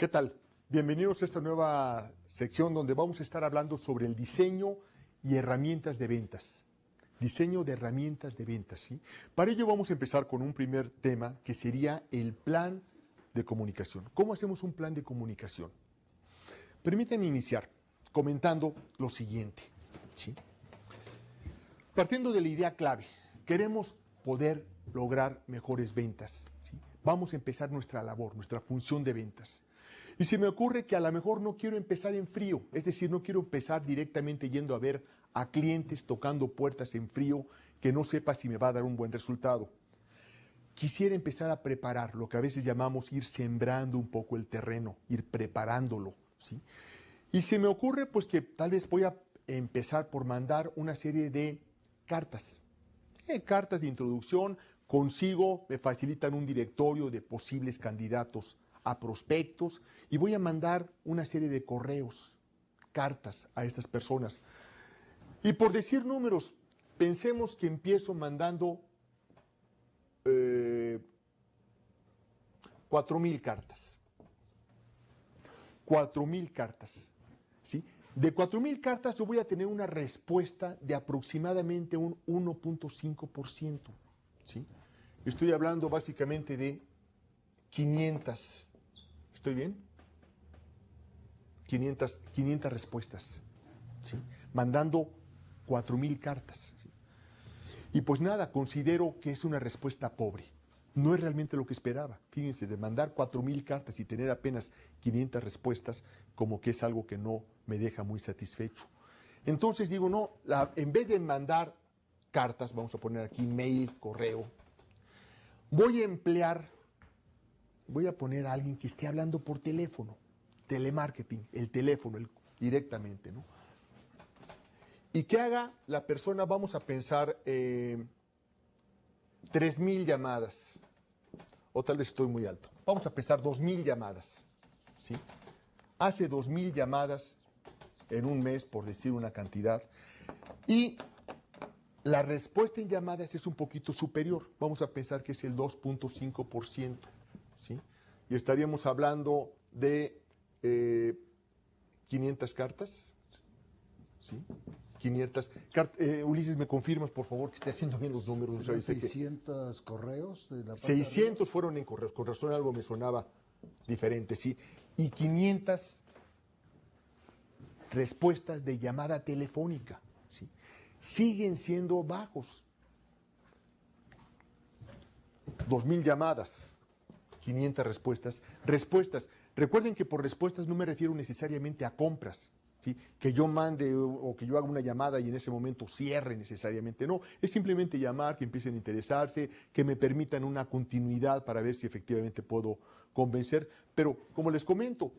¿Qué tal? Bienvenidos a esta nueva sección donde vamos a estar hablando sobre el diseño y herramientas de ventas. Diseño de herramientas de ventas, ¿sí? Para ello vamos a empezar con un primer tema que sería el plan de comunicación. ¿Cómo hacemos un plan de comunicación? Permítanme iniciar comentando lo siguiente, ¿sí? Partiendo de la idea clave, queremos poder lograr mejores ventas, ¿sí? Vamos a empezar nuestra labor, nuestra función de ventas. Y se me ocurre que a lo mejor no quiero empezar en frío, es decir, no quiero empezar directamente yendo a ver a clientes tocando puertas en frío que no sepa si me va a dar un buen resultado. Quisiera empezar a preparar lo que a veces llamamos ir sembrando un poco el terreno, ir preparándolo, ¿sí? Y se me ocurre pues que tal vez voy a empezar por mandar una serie de cartas. Cartas de introducción, consigo, me facilitan un directorio de posibles candidatos a prospectos y voy a mandar una serie de correos, cartas a estas personas. Y por decir números, pensemos que empiezo mandando 4,000 cartas. 4,000 cartas, ¿sí? De 4,000 cartas yo voy a tener una respuesta de aproximadamente un 1.5%, ¿sí? Estoy hablando básicamente de 500, ¿estoy bien? 500 respuestas, ¿sí? Mandando 4,000 cartas, ¿sí? Y pues nada, considero que es una respuesta pobre. No es realmente lo que esperaba. Fíjense, de mandar 4,000 cartas y tener apenas 500 respuestas, como que es algo que no me deja muy satisfecho. Entonces digo, no, en vez de mandar cartas, vamos a poner aquí mail, correo, voy a poner a alguien que esté hablando por teléfono, telemarketing, el teléfono, directamente, ¿no? Y que haga la persona, vamos a pensar, 3,000 llamadas, o tal vez estoy muy alto. Vamos a pensar 2,000 llamadas, ¿sí? Hace 2,000 llamadas en un mes, por decir una cantidad, y la respuesta en llamadas es un poquito superior. Vamos a pensar que es el 2.5%, ¿sí? Y estaríamos hablando de 500 cartas, ¿sí? 500 Ulises, ¿me confirmas, por favor, que esté haciendo bien los números? ¿Serían 600 correos de la parte 600 fueron en correos, con razón algo me sonaba diferente, sí. Y 500 respuestas de llamada telefónica, ¿sí? Siguen siendo bajos. 2,000 llamadas, 500 respuestas. Respuestas. Recuerden que por respuestas no me refiero necesariamente a compras, ¿sí? Que yo mande o que yo haga una llamada y en ese momento cierre necesariamente. No, es simplemente llamar, que empiecen a interesarse, que me permitan una continuidad para ver si efectivamente puedo convencer. Pero, como les comento,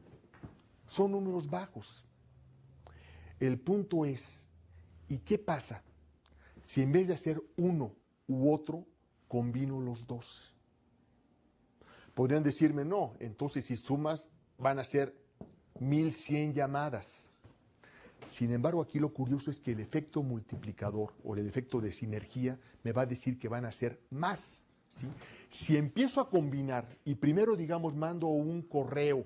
son números bajos. El punto es, ¿y qué pasa si en vez de hacer uno u otro, combino los dos? Podrían decirme, no, entonces si sumas van a ser 1,100 llamadas. Sin embargo, aquí lo curioso es que el efecto multiplicador o el efecto de sinergia me va a decir que van a ser más, ¿sí? Si empiezo a combinar y primero, digamos, mando un correo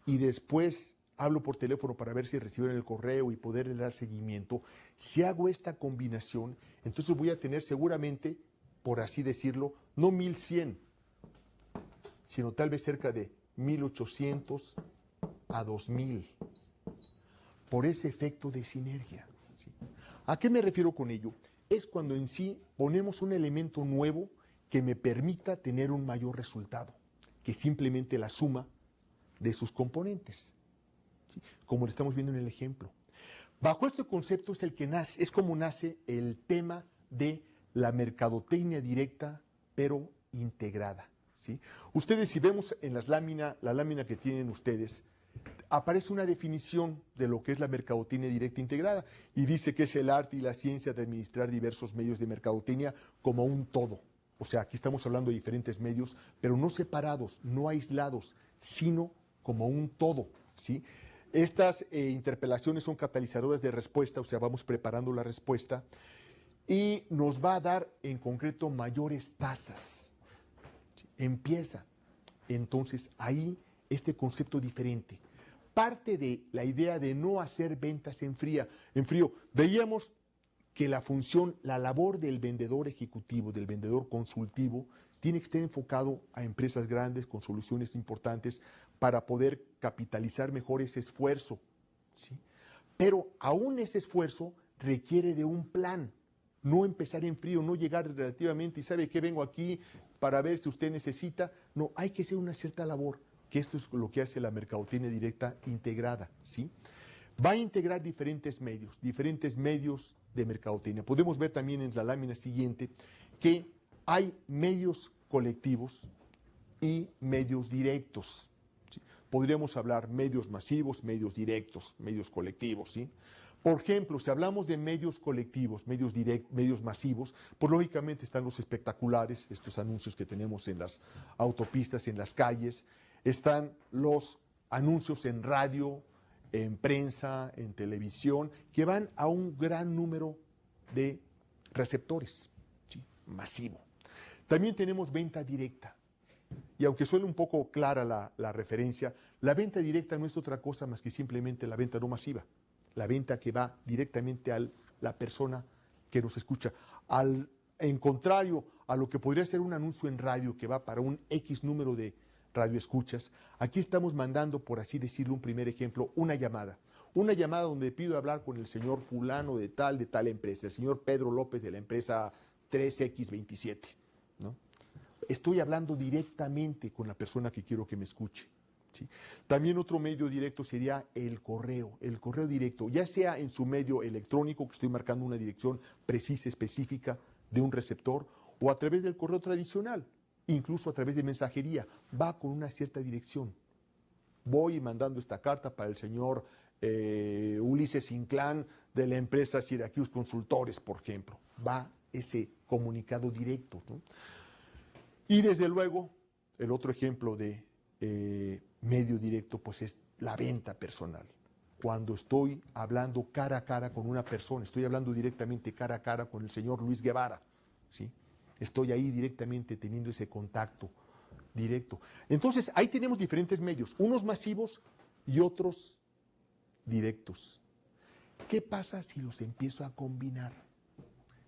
y después hablo por teléfono para ver si recibieron el correo y poderle dar seguimiento, si hago esta combinación, entonces voy a tener seguramente, por así decirlo, no 1,100, sino tal vez cerca de 1,800 a 2,000. Por ese efecto de sinergia, ¿sí? ¿A qué me refiero con ello? Es cuando en sí ponemos un elemento nuevo que me permita tener un mayor resultado, que simplemente la suma de sus componentes, ¿sí? Como lo estamos viendo en el ejemplo. Bajo este concepto es como nace el tema de la mercadotecnia directa, pero integrada, ¿sí? Ustedes, si vemos en la lámina que tienen ustedes, aparece una definición de lo que es la mercadotecnia directa integrada y dice que es el arte y la ciencia de administrar diversos medios de mercadotecnia como un todo. O sea, aquí estamos hablando de diferentes medios, pero no separados, no aislados, sino como un todo, ¿sí? Estas interpelaciones son catalizadoras de respuesta, o sea, vamos preparando la respuesta y nos va a dar en concreto mayores tasas, ¿sí? Empieza entonces ahí este concepto diferente. Parte de la idea de no hacer ventas en frío. Veíamos que la función, la labor del vendedor ejecutivo, del vendedor consultivo, tiene que estar enfocado a empresas grandes con soluciones importantes para poder capitalizar mejor ese esfuerzo, ¿sí? Pero aún ese esfuerzo requiere de un plan. No empezar en frío, no llegar relativamente y sabe que vengo aquí para ver si usted necesita. No, hay que hacer una cierta labor, que esto es lo que hace la mercadotecnia directa integrada, ¿sí? Va a integrar diferentes medios de mercadotecnia. Podemos ver también en la lámina siguiente que hay medios colectivos y medios directos, ¿sí? Podríamos hablar medios masivos, medios directos, medios colectivos, ¿sí? Por ejemplo, si hablamos de medios colectivos, medios masivos, pues lógicamente están los espectaculares, estos anuncios que tenemos en las autopistas, en las calles, están los anuncios en radio, en prensa, en televisión, que van a un gran número de receptores, ¿sí? Masivo. También tenemos venta directa. Y aunque suene un poco clara la referencia, la venta directa no es otra cosa más que simplemente la venta no masiva. La venta que va directamente a la persona que nos escucha. En contrario a lo que podría ser un anuncio en radio que va para un X número de radioescuchas, aquí estamos mandando, por así decirlo, un primer ejemplo, una llamada. Una llamada donde pido hablar con el señor fulano de tal empresa, el señor Pedro López de la empresa 3X27, ¿no? Estoy hablando directamente con la persona que quiero que me escuche, ¿sí? También otro medio directo sería el correo directo, ya sea en su medio electrónico, que estoy marcando una dirección precisa, específica de un receptor, o a través del correo tradicional, incluso a través de mensajería, va con una cierta dirección. Voy mandando esta carta para el señor Ulises Inclán de la empresa Syracuse Consultores, por ejemplo. Va ese comunicado directo, ¿no? Y desde luego, el otro ejemplo de medio directo, pues es la venta personal. Cuando estoy hablando cara a cara con una persona, estoy hablando directamente cara a cara con el señor Luis Guevara, ¿sí? Estoy ahí directamente teniendo ese contacto directo. Entonces, ahí tenemos diferentes medios, unos masivos y otros directos. ¿Qué pasa si los empiezo a combinar?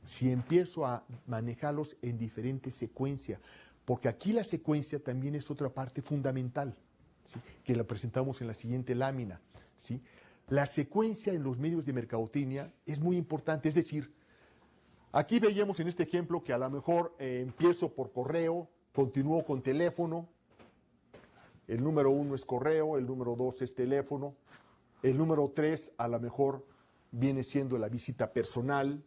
Si empiezo a manejarlos en diferentes secuencias, porque aquí la secuencia también es otra parte fundamental, ¿sí? Que la presentamos en la siguiente lámina, ¿sí? La secuencia en los medios de mercadotecnia es muy importante, es decir, aquí veíamos en este ejemplo que a lo mejor empiezo por correo, continúo con teléfono, el número 1 es correo, el número 2 es teléfono, el número 3 a lo mejor viene siendo la visita personal.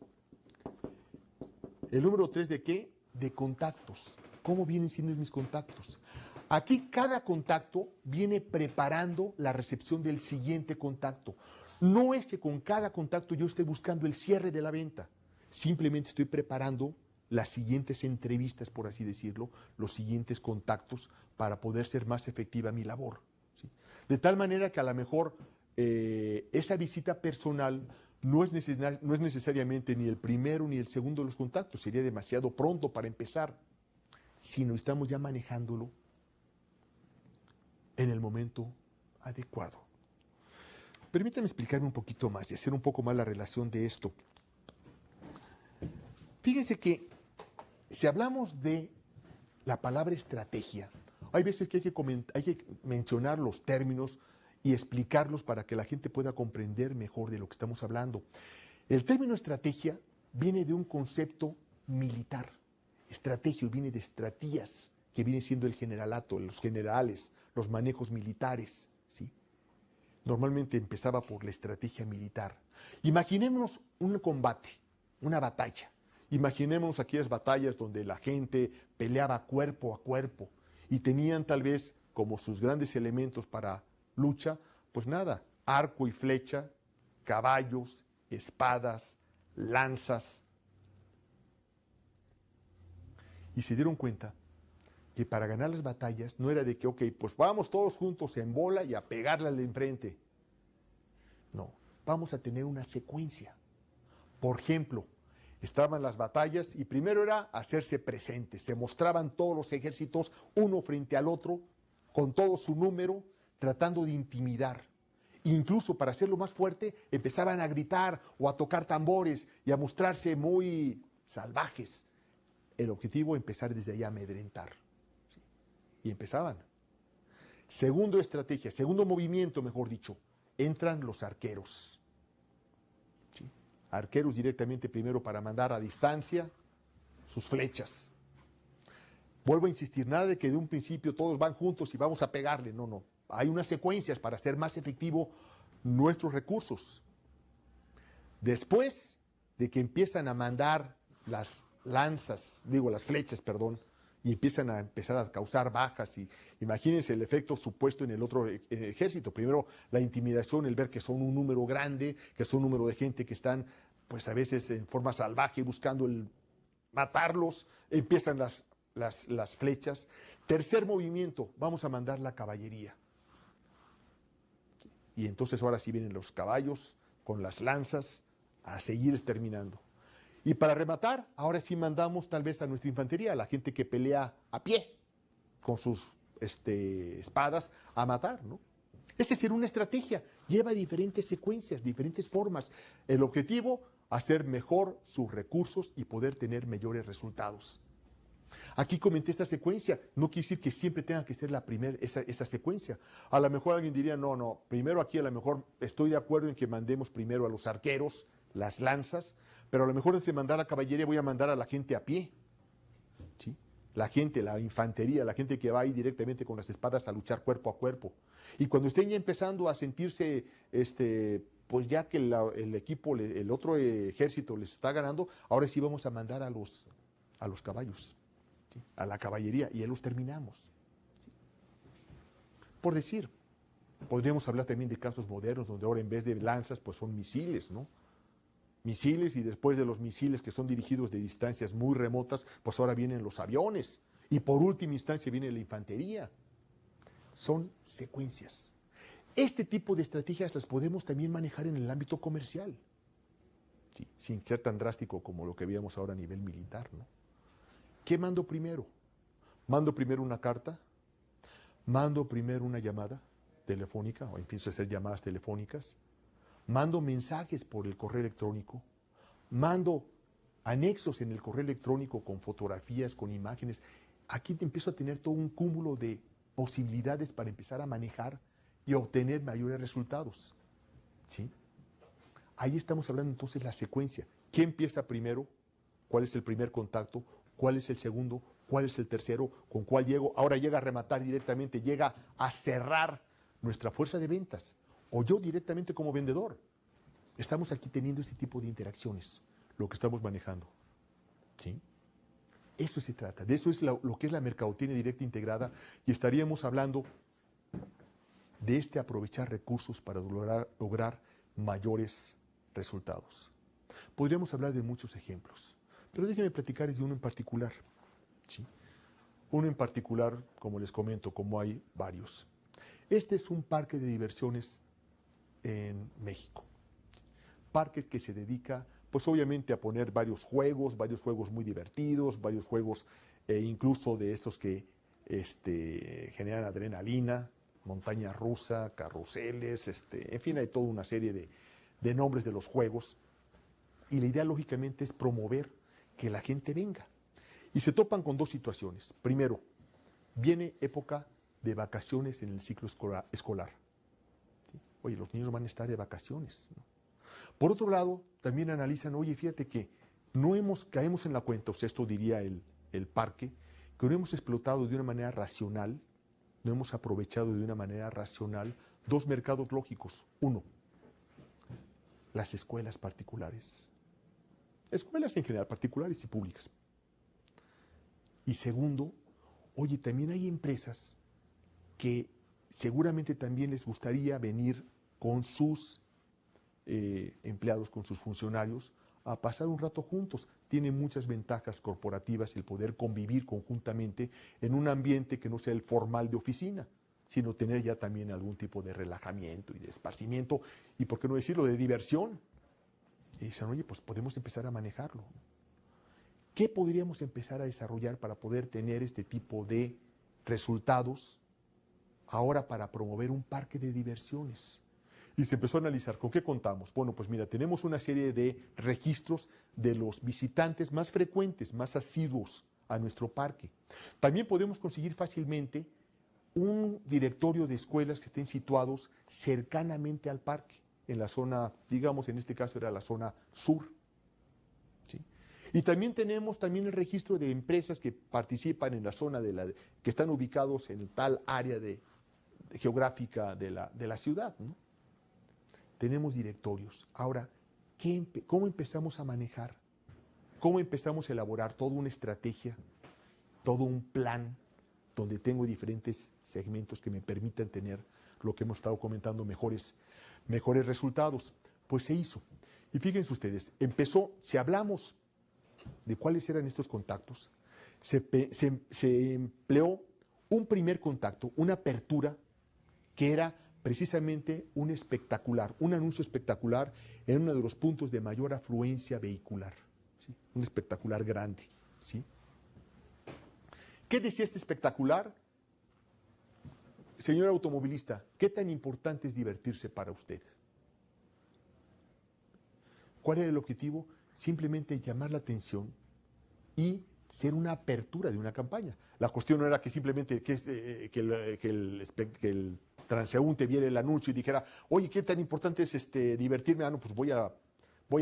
¿El número 3 de qué? De contactos. ¿Cómo vienen siendo mis contactos? Aquí cada contacto viene preparando la recepción del siguiente contacto. No es que con cada contacto yo esté buscando el cierre de la venta. Simplemente estoy preparando las siguientes entrevistas, por así decirlo, los siguientes contactos para poder ser más efectiva mi labor, ¿sí? De tal manera que a lo mejor esa visita personal no es necesariamente ni el primero ni el segundo de los contactos, sería demasiado pronto para empezar, sino estamos ya manejándolo en el momento adecuado. Permítanme explicarme un poquito más y hacer un poco más la relación de esto. Fíjense que si hablamos de la palabra estrategia, hay veces que hay que mencionar los términos y explicarlos para que la gente pueda comprender mejor de lo que estamos hablando. El término estrategia viene de un concepto militar. Estrategio viene de estratías, que viene siendo el generalato, los generales, los manejos militares, ¿sí? Normalmente empezaba por la estrategia militar. Imaginémonos un combate, una batalla. Imaginémonos aquellas batallas donde la gente peleaba cuerpo a cuerpo y tenían tal vez como sus grandes elementos para lucha, pues nada, arco y flecha, caballos, espadas, lanzas. Y se dieron cuenta que para ganar las batallas no era de que, ok, pues vamos todos juntos en bola y a pegarle al de enfrente. No, vamos a tener una secuencia. Por ejemplo, estaban las batallas y primero era hacerse presentes. Se mostraban todos los ejércitos uno frente al otro con todo su número, tratando de intimidar. Incluso para hacerlo más fuerte, empezaban a gritar o a tocar tambores y a mostrarse muy salvajes. El objetivo, empezar desde allá a amedrentar. ¿Sí? Y empezaban. Segunda estrategia, segundo movimiento, mejor dicho, entran los arqueros. ¿Sí? Arqueros directamente primero para mandar a distancia sus flechas. Vuelvo a insistir, nada de que de un principio todos van juntos y vamos a pegarle, no, no. Hay unas secuencias para hacer más efectivo nuestros recursos. Después de que empiezan a mandar las lanzas, las flechas, perdón, y empiezan a causar bajas, y imagínense el efecto supuesto en el otro ejército. Primero la intimidación, el ver que son un número grande, que son un número de gente que están, pues a veces en forma salvaje, buscando el matarlos, empiezan las flechas. Tercer movimiento, vamos a mandar la caballería. Y entonces ahora sí vienen los caballos con las lanzas a seguir exterminando. Y para rematar, ahora sí mandamos tal vez a nuestra infantería, a la gente que pelea a pie, con sus espadas, a matar, ¿no? Es decir, una estrategia, lleva diferentes secuencias, diferentes formas. El objetivo, hacer mejor sus recursos y poder tener mayores resultados. Aquí comenté esta secuencia, no quiere decir que siempre tenga que ser esa secuencia. A lo mejor alguien diría, no, primero aquí a lo mejor estoy de acuerdo en que mandemos primero a los arqueros, las lanzas, pero a lo mejor antes de mandar a la caballería voy a mandar a la gente a pie. ¿Sí? La gente, la infantería, la gente que va ahí directamente con las espadas a luchar cuerpo a cuerpo. Y cuando estén ya empezando a sentirse, pues ya que el equipo, el otro ejército les está ganando, ahora sí vamos a mandar a los caballos. ¿Sí? A la caballería, y ya los terminamos. ¿Sí? Por decir, podríamos hablar también de casos modernos, donde ahora en vez de lanzas, pues son misiles, ¿no? Misiles, y después de los misiles que son dirigidos de distancias muy remotas, pues ahora vienen los aviones, y por última instancia viene la infantería. Son secuencias. Este tipo de estrategias las podemos también manejar en el ámbito comercial, ¿sí? Sin ser tan drástico como lo que veíamos ahora a nivel militar, ¿no? ¿Qué mando primero? ¿Mando primero una carta? ¿Mando primero una llamada telefónica o empiezo a hacer llamadas telefónicas? ¿Mando mensajes por el correo electrónico? ¿Mando anexos en el correo electrónico con fotografías, con imágenes? Aquí te empiezo a tener todo un cúmulo de posibilidades para empezar a manejar y obtener mayores resultados. ¿Sí? Ahí estamos hablando entonces de la secuencia. ¿Qué empieza primero? ¿Cuál es el primer contacto? ¿Cuál es el segundo? ¿Cuál es el tercero? ¿Con cuál llego? Ahora llega a rematar directamente, llega a cerrar nuestra fuerza de ventas. O yo directamente como vendedor. Estamos aquí teniendo este tipo de interacciones, lo que estamos manejando. ¿Sí? Eso se trata, de eso es lo que es la mercadotecnia directa integrada, y estaríamos hablando de aprovechar recursos para lograr mayores resultados. Podríamos hablar de muchos ejemplos, pero déjenme platicarles de uno en particular. ¿Sí? Uno en particular, como les comento, como hay varios. Este es un parque de diversiones en México. Parque que se dedica, pues obviamente, a poner varios juegos muy divertidos, varios juegos incluso de estos que generan adrenalina, montaña rusa, carruseles, en fin, hay toda una serie de nombres de los juegos. Y la idea, lógicamente, es promover que la gente venga. Y se topan con dos situaciones. Primero, viene época de vacaciones en el ciclo escolar. ¿Sí? Oye, los niños van a estar de vacaciones, ¿no? Por otro lado, también analizan, oye, fíjate que caemos en la cuenta, o sea, esto diría el parque, que no hemos explotado de una manera racional, no hemos aprovechado de una manera racional dos mercados lógicos. Uno, las escuelas particulares. Escuelas en general, particulares y públicas. Y segundo, oye, también hay empresas que seguramente también les gustaría venir con sus empleados, con sus funcionarios, a pasar un rato juntos. Tiene muchas ventajas corporativas el poder convivir conjuntamente en un ambiente que no sea el formal de oficina, sino tener ya también algún tipo de relajamiento y de esparcimiento, y por qué no decirlo, de diversión. Y dicen, oye, pues podemos empezar a manejarlo. ¿Qué podríamos empezar a desarrollar para poder tener este tipo de resultados ahora para promover un parque de diversiones. Y se empezó a analizar, ¿con qué contamos? Bueno, pues mira, tenemos una serie de registros de los visitantes más frecuentes, más asiduos a nuestro parque. También podemos conseguir fácilmente un directorio de escuelas que estén situados cercanamente al parque, en la zona, digamos, en este caso era la zona sur. ¿Sí? Y también tenemos también el registro de empresas que participan en la zona que están ubicados en tal área geográfica de la ciudad, ¿no? Tenemos directorios. Ahora, ¿cómo empezamos a manejar? ¿Cómo empezamos a elaborar toda una estrategia, todo un plan, donde tengo diferentes segmentos que me permitan tener lo que hemos estado comentando, mejores resultados? Pues se hizo. Y fíjense ustedes, si hablamos de cuáles eran estos contactos, se empleó un primer contacto, una apertura, que era precisamente un anuncio espectacular en uno de los puntos de mayor afluencia vehicular, ¿sí? Un espectacular grande, ¿sí? ¿Qué decía este espectacular? Señor automovilista, ¿qué tan importante es divertirse para usted? ¿Cuál era el objetivo? Simplemente llamar la atención y ser una apertura de una campaña. La cuestión no era que simplemente que el transeúnte viera el anuncio y dijera, oye, ¿qué tan importante es divertirme? No, pues voy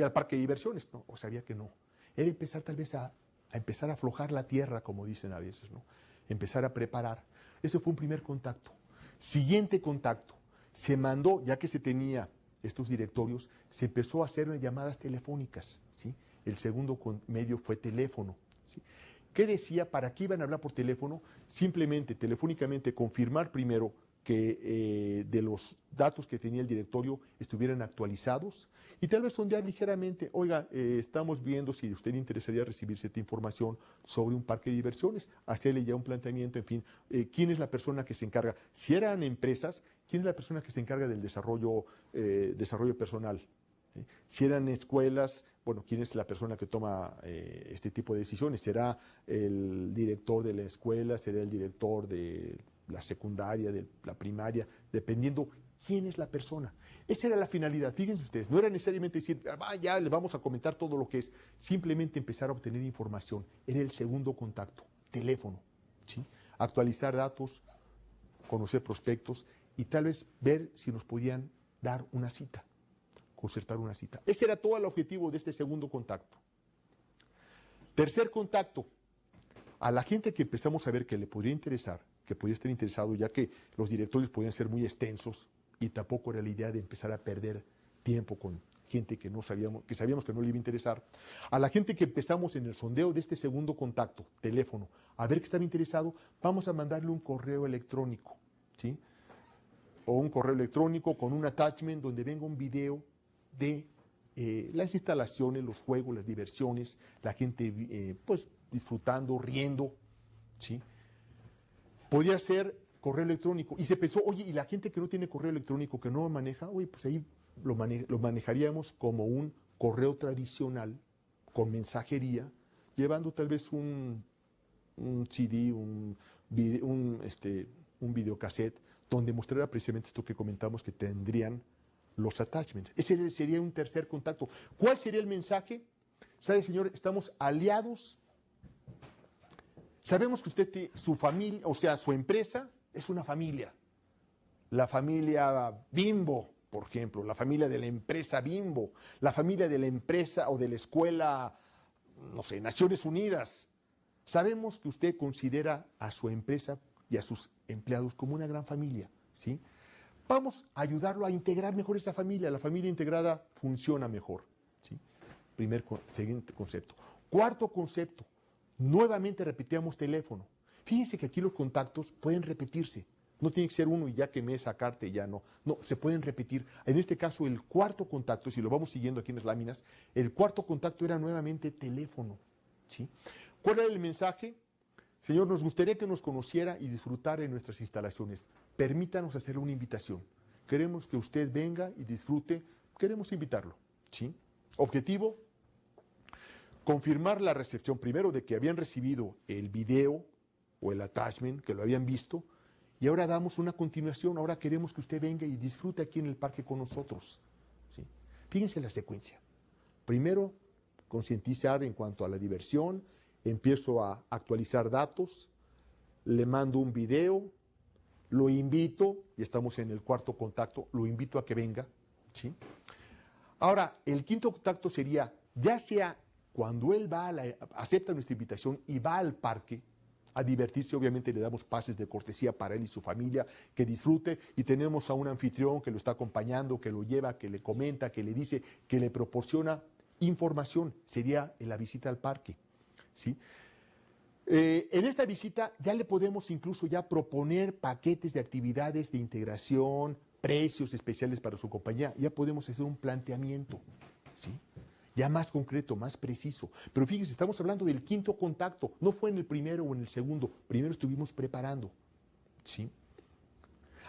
al parque de diversiones. No, o sabía que no. Era empezar tal vez a empezar a aflojar la tierra, como dicen a veces, ¿no? Empezar a preparar. Ese fue un primer contacto. Siguiente contacto. Se mandó, ya que se tenía estos directorios, se empezó a hacer llamadas telefónicas, ¿sí? El segundo medio fue teléfono, ¿sí? ¿Qué decía? ¿Para qué iban a hablar por teléfono? Simplemente, telefónicamente, confirmar primero que de los datos que tenía el directorio estuvieran actualizados y tal vez sondear ligeramente, oiga, estamos viendo si a usted le interesaría recibir cierta información sobre un parque de diversiones, hacerle ya un planteamiento, en fin, quién es la persona que se encarga, si eran empresas, quién es la persona que se encarga del desarrollo personal. ¿Sí? Si eran escuelas, bueno, ¿quién es la persona que toma este tipo de decisiones? ¿Será el director de la escuela? ¿Será el director de la secundaria, de la primaria? Dependiendo quién es la persona. Esa era la finalidad, fíjense ustedes, no era necesariamente decir, ya les vamos a comentar todo lo que es, simplemente empezar a obtener información. Era el segundo contacto, teléfono, ¿sí? Actualizar datos, conocer prospectos y tal vez ver si nos podían dar una cita, concertar una cita. Ese era todo el objetivo de este segundo contacto. Tercer contacto, a la gente que empezamos a ver que le podría interesar, que podía estar interesado, ya que los directorios podían ser muy extensos y tampoco era la idea de empezar a perder tiempo con gente que sabíamos que no le iba a interesar. A la gente que empezamos en el sondeo de este segundo contacto, teléfono, a ver que estaba interesado, vamos a mandarle un correo electrónico, ¿sí? O un correo electrónico con un attachment donde venga un video de las instalaciones, los juegos, las diversiones, la gente pues disfrutando, riendo, ¿sí? Podía ser correo electrónico. Y se pensó, oye, y la gente que no tiene correo electrónico, que no lo maneja, oye, pues ahí lo manejaríamos como un correo tradicional, con mensajería, llevando tal vez un CD, un videocassette, donde mostrara precisamente esto que comentamos que tendrían los attachments. Ese sería un tercer contacto. ¿Cuál sería el mensaje? ¿Sabe, señor? Estamos aliados. Sabemos que usted, su familia, o sea, su empresa, es una familia. La familia Bimbo, por ejemplo, la familia de la empresa Bimbo, la familia de la empresa o de la escuela, no sé, Naciones Unidas. Sabemos que usted considera a su empresa y a sus empleados como una gran familia, ¿sí? Vamos a ayudarlo a integrar mejor esa familia. La familia integrada funciona mejor, ¿sí? Siguiente concepto. Cuarto concepto, nuevamente repetíamos teléfono. Fíjense que aquí los contactos pueden repetirse. No tiene que ser uno y ya quemé esa carta y ya no. No, se pueden repetir. En este caso, el cuarto contacto, si lo vamos siguiendo aquí en las láminas, el cuarto contacto era nuevamente teléfono, ¿sí? ¿Cuál era el mensaje? Señor, nos gustaría que nos conociera y disfrutara en nuestras instalaciones. Permítanos hacerle una invitación. Queremos que usted venga y disfrute. Queremos invitarlo, ¿sí? Objetivo, confirmar la recepción primero de que habían recibido el video o el attachment, que lo habían visto, y ahora damos una continuación, ahora queremos que usted venga y disfrute aquí en el parque con nosotros. ¿Sí? Fíjense la secuencia. Primero, concientizar en cuanto a la diversión, empiezo a actualizar datos, le mando un video, lo invito, y estamos en el cuarto contacto, lo invito a que venga. ¿Sí? Ahora, el quinto contacto sería, ya sea cuando él va acepta nuestra invitación y va al parque a divertirse, obviamente le damos pases de cortesía para él y su familia, que disfrute, y tenemos a un anfitrión que lo está acompañando, que lo lleva, que le comenta, que le dice, que le proporciona información, sería en la visita al parque. ¿Sí? En esta visita ya le podemos incluso ya proponer paquetes de actividades de integración, precios especiales para su compañía, ya podemos hacer un planteamiento, ¿sí? Ya más concreto, más preciso. Pero fíjense, estamos hablando del quinto contacto, no fue en el primero o en el segundo, primero estuvimos preparando, ¿sí?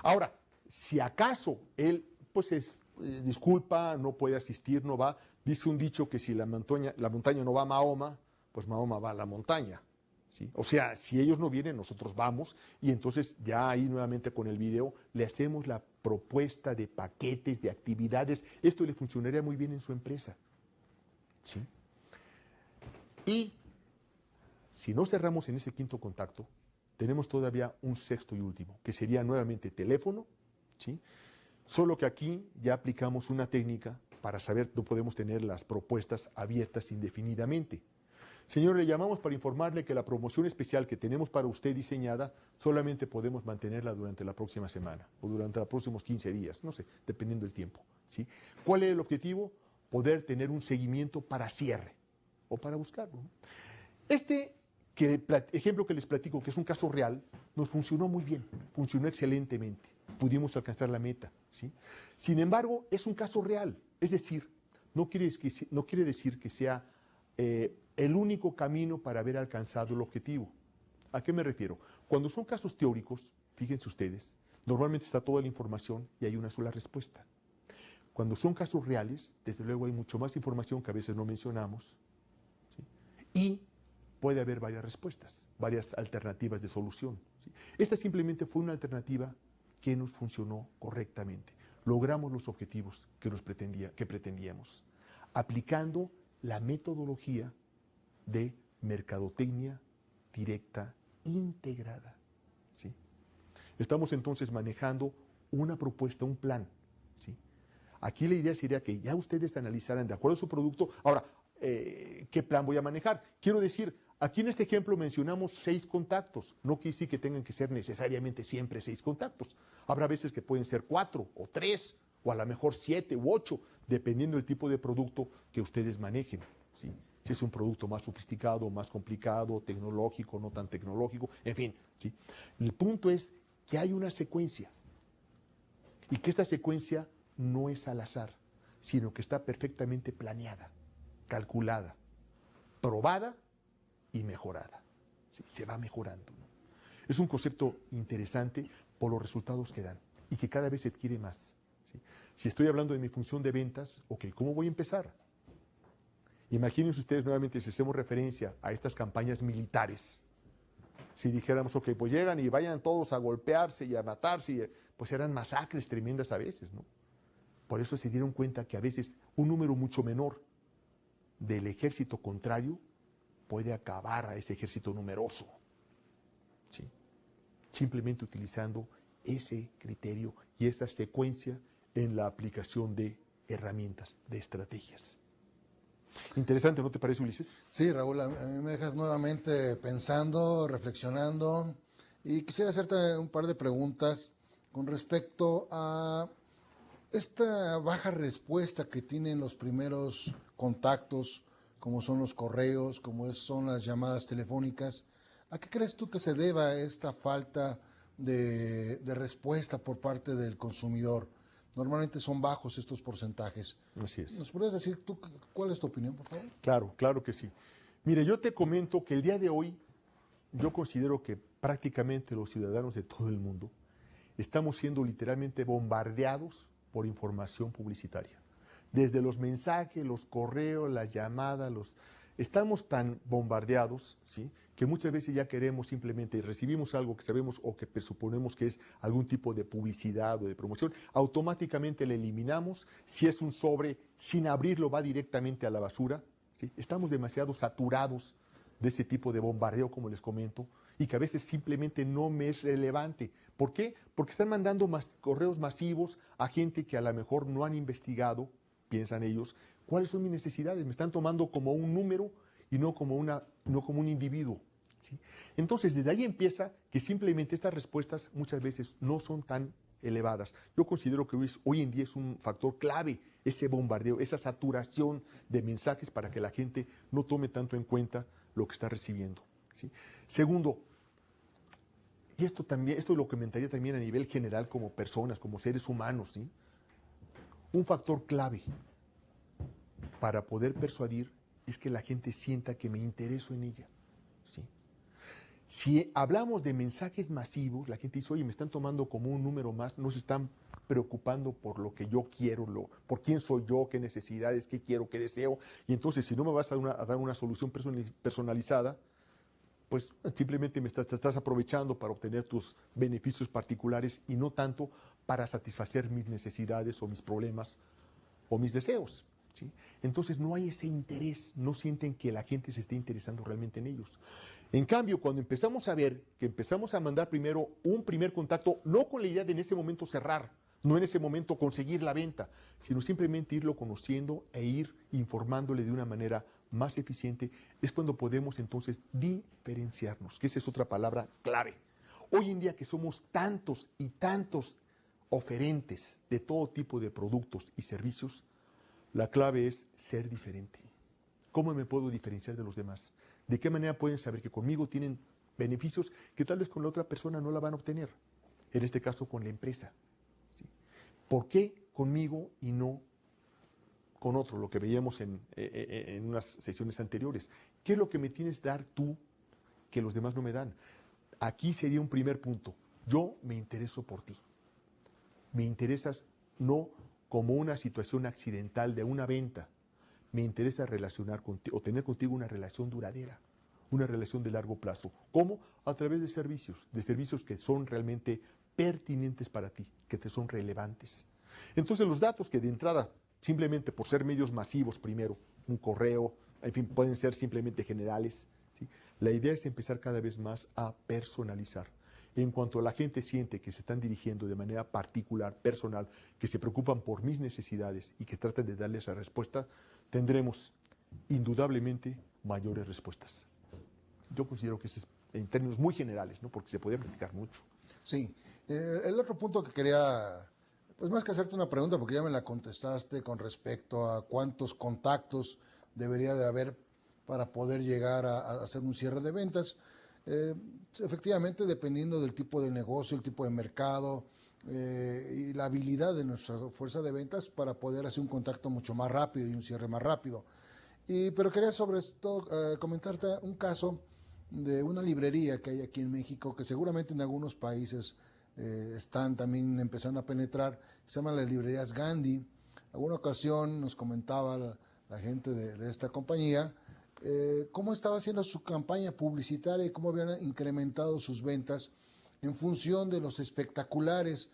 Ahora, si acaso él, pues disculpa, no puede asistir, no va, dice un dicho que si la montaña no va a Mahoma, pues Mahoma va a la montaña. ¿Sí? O sea, si ellos no vienen, nosotros vamos, y entonces ya ahí nuevamente con el video le hacemos la propuesta de paquetes, de actividades. Esto le funcionaría muy bien en su empresa. ¿Sí? Y si no cerramos en ese quinto contacto, tenemos todavía un sexto y último, que sería nuevamente teléfono, ¿sí? Solo que aquí ya aplicamos una técnica para saber, no podemos tener las propuestas abiertas indefinidamente. Señor, le llamamos para informarle que la promoción especial que tenemos para usted diseñada, solamente podemos mantenerla durante la próxima semana o durante los próximos 15 días, no sé, dependiendo del tiempo. ¿Sí? ¿Cuál es el objetivo? Poder tener un seguimiento para cierre o para buscarlo. Este ejemplo que les platico, que es un caso real, nos funcionó muy bien, funcionó excelentemente, pudimos alcanzar la meta. ¿Sí? Sin embargo, es un caso real, es decir, no quiere decir que sea el único camino para haber alcanzado el objetivo. ¿A qué me refiero? Cuando son casos teóricos, fíjense ustedes, normalmente está toda la información y hay una sola respuesta. Cuando son casos reales, desde luego hay mucho más información que a veces no mencionamos, ¿sí? Y puede haber varias respuestas, varias alternativas de solución, ¿sí? Esta simplemente fue una alternativa que nos funcionó correctamente. Logramos los objetivos que pretendíamos, aplicando la metodología de mercadotecnia directa integrada. ¿Sí? Estamos entonces manejando una propuesta, un plan. ¿Sí? Aquí la idea sería que ya ustedes analizaran de acuerdo a su producto. Ahora, ¿qué plan voy a manejar? Quiero decir, aquí en este ejemplo mencionamos 6 contactos. No quiere decir que tengan que ser necesariamente siempre 6 contactos. Habrá veces que pueden ser 4 o 3 o a lo mejor 7 u 8, dependiendo del tipo de producto que ustedes manejen. ¿Sí? Si es un producto más sofisticado, más complicado, tecnológico, no tan tecnológico, en fin. ¿Sí? El punto es que hay una secuencia y que esta secuencia no es al azar, sino que está perfectamente planeada, calculada, probada y mejorada. ¿Sí? Se va mejorando, ¿no? Es un concepto interesante por los resultados que dan y que cada vez se adquiere más. ¿Sí? Si estoy hablando de mi función de ventas, ok, ¿cómo voy a empezar? Imagínense ustedes nuevamente si hacemos referencia a estas campañas militares. Si dijéramos, ok, pues llegan y vayan todos a golpearse y a matarse, pues eran masacres tremendas a veces, ¿no? Por eso se dieron cuenta que a veces un número mucho menor del ejército contrario puede acabar a ese ejército numeroso. ¿Sí? Simplemente utilizando ese criterio y esa secuencia en la aplicación de herramientas, de estrategias. Interesante, ¿no te parece, Ulises? Sí, Raúl, a mí me dejas nuevamente pensando, reflexionando, y quisiera hacerte un par de preguntas con respecto a esta baja respuesta que tienen los primeros contactos, como son los correos, como son las llamadas telefónicas. ¿A qué crees tú que se deba esta falta de respuesta por parte del consumidor? Normalmente son bajos estos porcentajes. Así es. ¿Nos podrías decir tú cuál es tu opinión, por favor? Claro, claro que sí. Mire, yo te comento que el día de hoy yo considero que prácticamente los ciudadanos de todo el mundo estamos siendo literalmente bombardeados por información publicitaria. Desde los mensajes, los correos, las llamadas, estamos tan bombardeados, ¿sí?, que muchas veces ya queremos simplemente, recibimos algo que sabemos o que presuponemos que es algún tipo de publicidad o de promoción, automáticamente le eliminamos. Si es un sobre, sin abrirlo va directamente a la basura, ¿sí? Estamos demasiado saturados de ese tipo de bombardeo, como les comento, y que a veces simplemente no me es relevante. ¿Por qué? Porque están mandando correos masivos a gente que a lo mejor no han investigado, piensan ellos, cuáles son mis necesidades. Me están tomando como un número y no como un individuo, ¿sí? Entonces, desde ahí empieza que simplemente estas respuestas muchas veces no son tan elevadas. Yo considero que hoy en día es un factor clave ese bombardeo, esa saturación de mensajes para que la gente no tome tanto en cuenta lo que está recibiendo, ¿sí? Segundo, y esto lo comentaría también a nivel general como personas, como seres humanos, ¿sí? Un factor clave para poder persuadir es que la gente sienta que me intereso en ella, ¿sí? Si hablamos de mensajes masivos, la gente dice, oye, me están tomando como un número más, no se están preocupando por lo que yo quiero, por quién soy yo, qué necesidades, qué quiero, qué deseo. Y entonces, si no me vas a dar una solución personalizada, pues simplemente te estás aprovechando para obtener tus beneficios particulares y no tanto para satisfacer mis necesidades o mis problemas o mis deseos, ¿sí? Entonces no hay ese interés, no sienten que la gente se esté interesando realmente en ellos. En cambio, cuando empezamos a ver que empezamos a mandar primero un primer contacto, no con la idea de en ese momento cerrar, no en ese momento conseguir la venta, sino simplemente irlo conociendo e ir informándole de una manera más eficiente, es cuando podemos entonces diferenciarnos, que esa es otra palabra clave. Hoy en día que somos tantos y tantos oferentes de todo tipo de productos y servicios, la clave es ser diferente. ¿Cómo me puedo diferenciar de los demás? ¿De qué manera pueden saber que conmigo tienen beneficios que tal vez con la otra persona no la van a obtener? En este caso con la empresa, ¿sí? ¿Por qué conmigo y no con otro? Lo que veíamos en unas sesiones anteriores. ¿Qué es lo que me tienes que dar tú que los demás no me dan? Aquí sería un primer punto. Yo me intereso por ti. Me interesas no como una situación accidental de una venta. Me interesa relacionar contigo o tener contigo una relación duradera, una relación de largo plazo. ¿Cómo? A través de servicios que son realmente pertinentes para ti, que te son relevantes. Entonces los datos que de entrada, simplemente por ser medios masivos primero, un correo, en fin, pueden ser simplemente generales, ¿sí? La idea es empezar cada vez más a personalizar. En cuanto la gente siente que se están dirigiendo de manera particular, personal, que se preocupan por mis necesidades y que tratan de darles esa respuesta, tendremos indudablemente mayores respuestas. Yo considero que eso es en términos muy generales, ¿no? Porque se podría platicar mucho. Sí. El otro punto que quería, pues más que hacerte una pregunta, porque ya me la contestaste con respecto a cuántos contactos debería de haber para poder llegar a hacer un cierre de ventas. Efectivamente, dependiendo del tipo de negocio, el tipo de mercado y la habilidad de nuestra fuerza de ventas para poder hacer un contacto mucho más rápido y un cierre más rápido. Pero quería sobre esto comentarte un caso de una librería que hay aquí en México, que seguramente en algunos países están también empezando a penetrar, se llaman las librerías Gandhi. Alguna ocasión nos comentaba la gente de esta compañía cómo estaba haciendo su campaña publicitaria y cómo habían incrementado sus ventas en función de los espectaculares,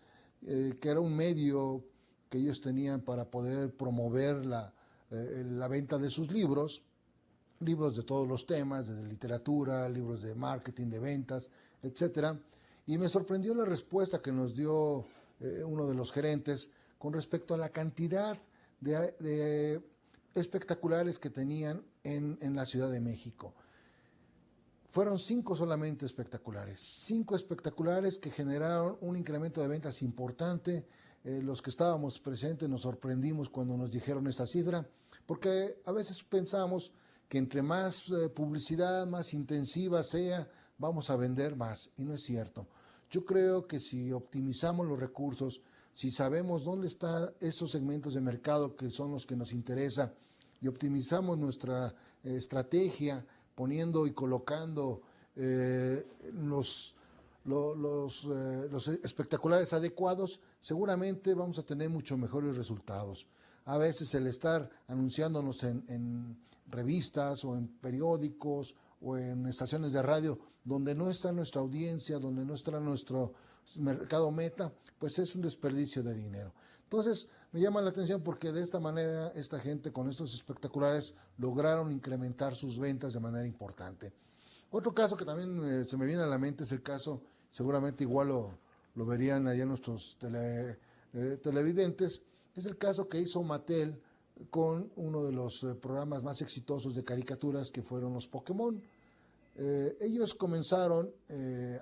que era un medio que ellos tenían para poder promover la venta de sus libros de todos los temas, de literatura, libros de marketing, de ventas, etcétera. Y me sorprendió la respuesta que nos dio uno de los gerentes con respecto a la cantidad de espectaculares que tenían en la Ciudad de México. Fueron 5 solamente espectaculares, 5 espectaculares que generaron un incremento de ventas importante. Los que estábamos presentes nos sorprendimos cuando nos dijeron esta cifra, porque a veces pensamos que entre más publicidad, más intensiva sea, vamos a vender más, y no es cierto. Yo creo que si optimizamos los recursos, si sabemos dónde están esos segmentos de mercado que son los que nos interesa, y optimizamos nuestra estrategia poniendo y colocando los espectaculares adecuados, seguramente vamos a tener mucho mejores resultados. A veces el estar anunciándonos en revistas o en periódicos o en estaciones de radio donde no está nuestra audiencia, donde no está nuestro mercado meta, pues es un desperdicio de dinero. Entonces, me llama la atención porque de esta manera esta gente con estos espectaculares lograron incrementar sus ventas de manera importante. Otro caso que también se me viene a la mente es el caso, seguramente igual lo verían allá nuestros televidentes, es el caso que hizo Mattel con uno de los programas más exitosos de caricaturas que fueron los Pokémon. Ellos comenzaron,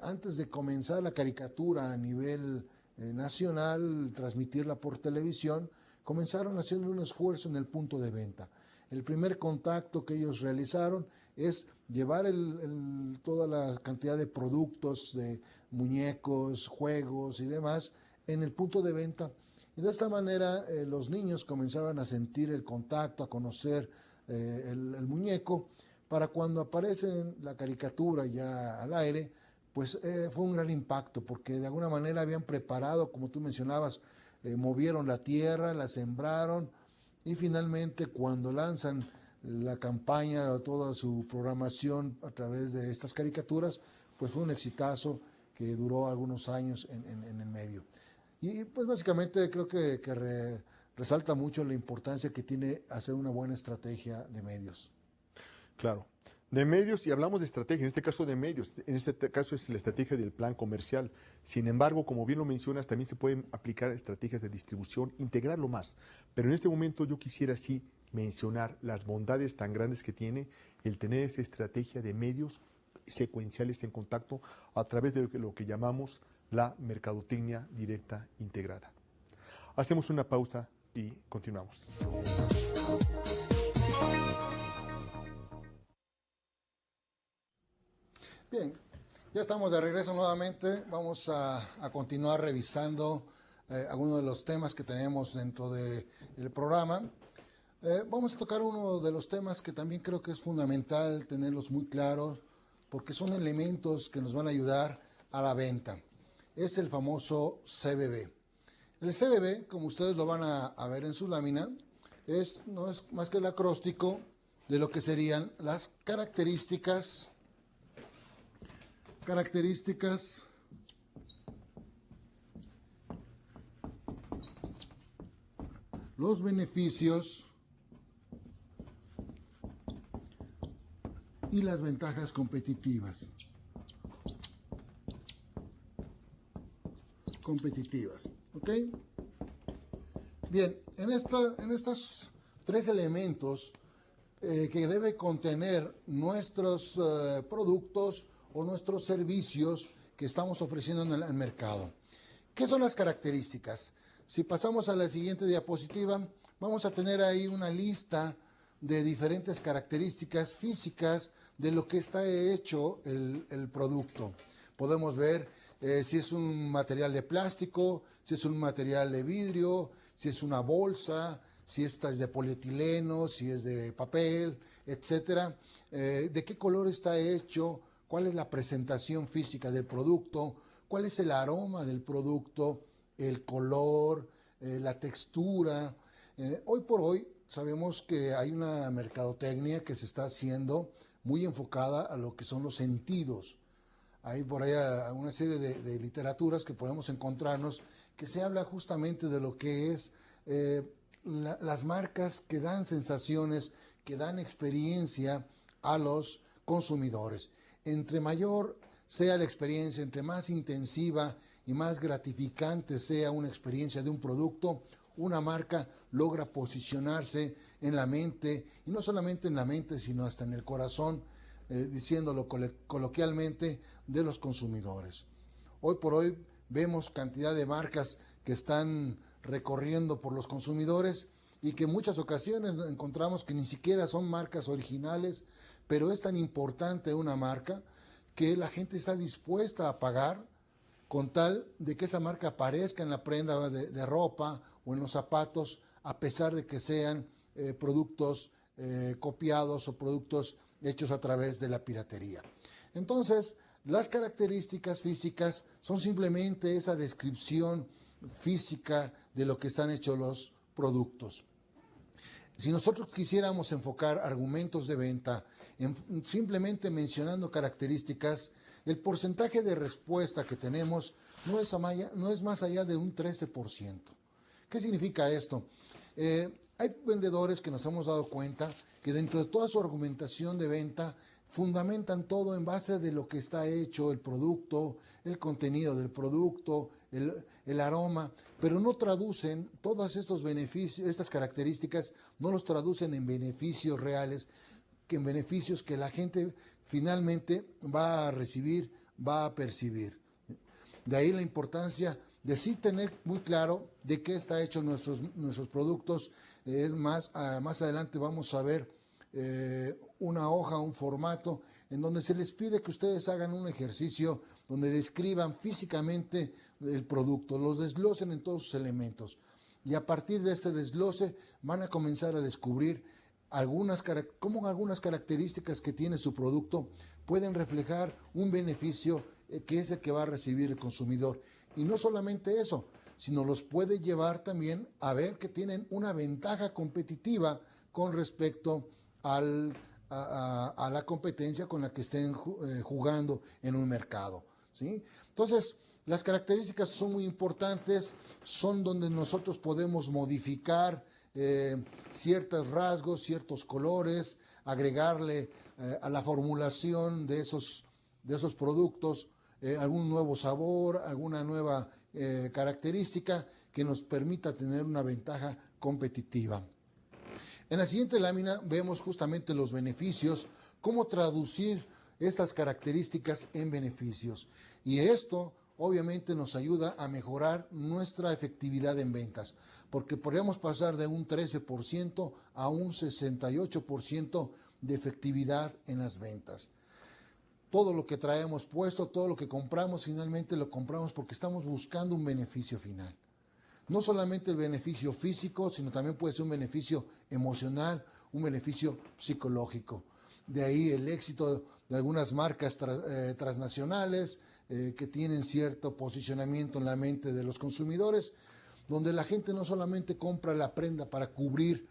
antes de comenzar la caricatura a nivel nacional, transmitirla por televisión, comenzaron haciendo un esfuerzo en el punto de venta. El primer contacto que ellos realizaron es llevar toda la cantidad de productos, de muñecos, juegos y demás en el punto de venta. Y de esta manera los niños comenzaban a sentir el contacto, a conocer el muñeco, para cuando aparece la caricatura ya al aire, pues fue un gran impacto, porque de alguna manera habían preparado, como tú mencionabas, movieron la tierra, la sembraron, y finalmente cuando lanzan la campaña, toda su programación a través de estas caricaturas, pues fue un exitazo que duró algunos años en el medio. Y pues básicamente creo que resalta mucho la importancia que tiene hacer una buena estrategia de medios. Claro. De medios, y hablamos de estrategia, en este caso de medios, en este caso es la estrategia del plan comercial. Sin embargo, como bien lo mencionas, también se pueden aplicar estrategias de distribución, integrarlo más. Pero en este momento yo quisiera sí mencionar las bondades tan grandes que tiene el tener esa estrategia de medios secuenciales en contacto a través de lo que llamamos la mercadotecnia directa integrada. Hacemos una pausa y continuamos. Bien, ya estamos de regreso nuevamente. Vamos a continuar revisando algunos de los temas que tenemos dentro del programa. Vamos a tocar uno de los temas que también creo que es fundamental tenerlos muy claros, porque son elementos que nos van a ayudar a la venta. Es el famoso CBB. El CBB, como ustedes lo van a ver en su lámina, no es más que el acróstico de lo que serían las características, los beneficios y las ventajas competitivas. ¿Ok? Bien, en estos tres elementos que debe contener nuestros productos o nuestros servicios que estamos ofreciendo en el mercado. ¿Qué son las características? Si pasamos a la siguiente diapositiva, vamos a tener ahí una lista de diferentes características físicas de lo que está hecho el producto. Podemos ver si es un material de plástico, si es un material de vidrio, si es una bolsa, si esta es de polietileno, si es de papel, etcétera. De qué color está hecho, cuál es la presentación física del producto, cuál es el aroma del producto, el color, la textura. Hoy por hoy sabemos que hay una mercadotecnia que se está haciendo muy enfocada a lo que son los sentidos. Hay por ahí una serie de literaturas que podemos encontrarnos que se habla justamente de lo que es las marcas que dan sensaciones, que dan experiencia a los consumidores. Entre mayor sea la experiencia, entre más intensiva y más gratificante sea una experiencia de un producto, una marca logra posicionarse en la mente, y no solamente en la mente, sino hasta en el corazón, diciéndolo coloquialmente, de los consumidores. Hoy por hoy vemos cantidad de marcas que están recorriendo por los consumidores y que en muchas ocasiones encontramos que ni siquiera son marcas originales, pero es tan importante una marca que la gente está dispuesta a pagar con tal de que esa marca aparezca en la prenda de ropa o en los zapatos, a pesar de que sean productos copiados o productos hechos a través de la piratería. Entonces, las características físicas son simplemente esa descripción física de lo que están hechos los productos. Si nosotros quisiéramos enfocar argumentos de venta simplemente mencionando características, el porcentaje de respuesta que tenemos no es más allá de un 13%. ¿Qué significa esto? Hay vendedores que nos hemos dado cuenta que dentro de toda su argumentación de venta fundamentan todo en base de lo que está hecho, el producto, el contenido del producto, el aroma, pero no traducen todos estos beneficios, estas características, no los traducen en beneficios reales, que en beneficios que la gente finalmente va a recibir, va a percibir. De ahí la importancia de sí tener muy claro de qué está hecho nuestros productos. Más adelante vamos a ver una hoja, un formato, en donde se les pide que ustedes hagan un ejercicio donde describan físicamente el producto, lo desglosen en todos sus elementos. Y a partir de este desglose van a comenzar a descubrir cómo algunas características que tiene su producto pueden reflejar un beneficio que es el que va a recibir el consumidor. Y no solamente eso, sino los puede llevar también a ver que tienen una ventaja competitiva con respecto a la competencia con la que estén jugando en un mercado, ¿sí? Entonces, las características son muy importantes, son donde nosotros podemos modificar ciertos rasgos, ciertos colores, agregarle a la formulación de esos productos algún nuevo sabor, alguna nueva característica que nos permita tener una ventaja competitiva. En la siguiente lámina vemos justamente los beneficios, cómo traducir estas características en beneficios. Y esto obviamente nos ayuda a mejorar nuestra efectividad en ventas, porque podríamos pasar de un 13% a un 68% de efectividad en las ventas. Todo lo que traemos puesto, todo lo que compramos, finalmente lo compramos porque estamos buscando un beneficio final. No solamente el beneficio físico, sino también puede ser un beneficio emocional, un beneficio psicológico. De ahí el éxito de algunas marcas transnacionales que tienen cierto posicionamiento en la mente de los consumidores, donde la gente no solamente compra la prenda para cubrir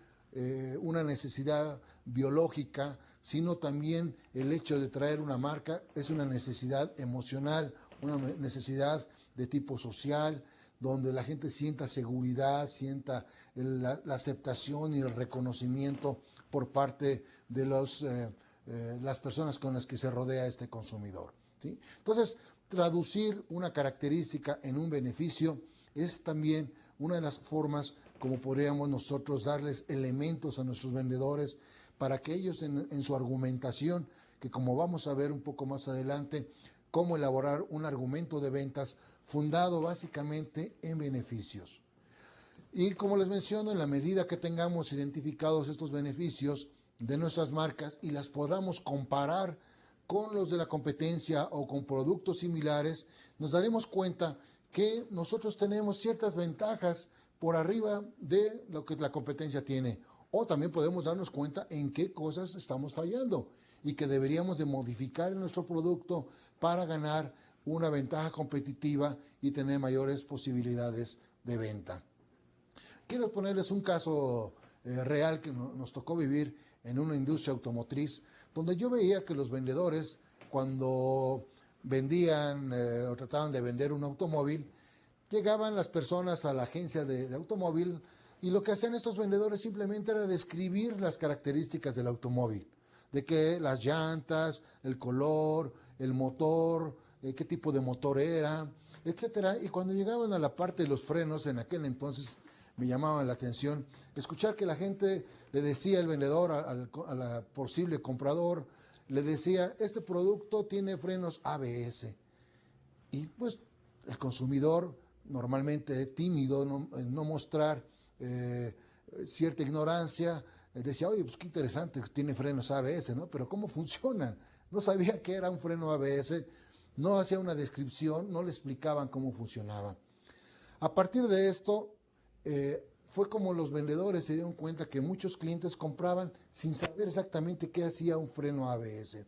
una necesidad biológica, sino también el hecho de traer una marca es una necesidad emocional, una necesidad de tipo social, donde la gente sienta seguridad, sienta la aceptación y el reconocimiento por parte de las personas con las que se rodea este consumidor, ¿sí? Entonces, traducir una característica en un beneficio es también una de las formas como podríamos nosotros darles elementos a nuestros vendedores para que ellos en su argumentación, que como vamos a ver un poco más adelante, cómo elaborar un argumento de ventas fundado básicamente en beneficios. Y como les menciono, en la medida que tengamos identificados estos beneficios de nuestras marcas y las podamos comparar con los de la competencia o con productos similares, nos daremos cuenta que nosotros tenemos ciertas ventajas por arriba de lo que la competencia tiene. O también podemos darnos cuenta en qué cosas estamos fallando y que deberíamos de modificar en nuestro producto para ganar una ventaja competitiva y tener mayores posibilidades de venta. Quiero ponerles un caso real que nos tocó vivir en una industria automotriz, donde yo veía que los vendedores, cuando vendían o trataban de vender un automóvil, llegaban las personas a la agencia de automóvil y lo que hacían estos vendedores simplemente era describir las características del automóvil, de que las llantas, el color, el motor, qué tipo de motor era, etcétera. Y cuando llegaban a la parte de los frenos, en aquel entonces me llamaba la atención escuchar que la gente le decía al vendedor, a la posible comprador, le decía, este producto tiene frenos ABS. Y pues el consumidor, normalmente tímido, no mostrar cierta ignorancia, decía, oye, pues qué interesante, tiene frenos ABS, ¿no? Pero ¿cómo funcionan? No sabía que era un freno ABS, no hacía una descripción, no le explicaban cómo funcionaba. A partir de esto, fue como los vendedores se dieron cuenta que muchos clientes compraban sin saber exactamente qué hacía un freno ABS.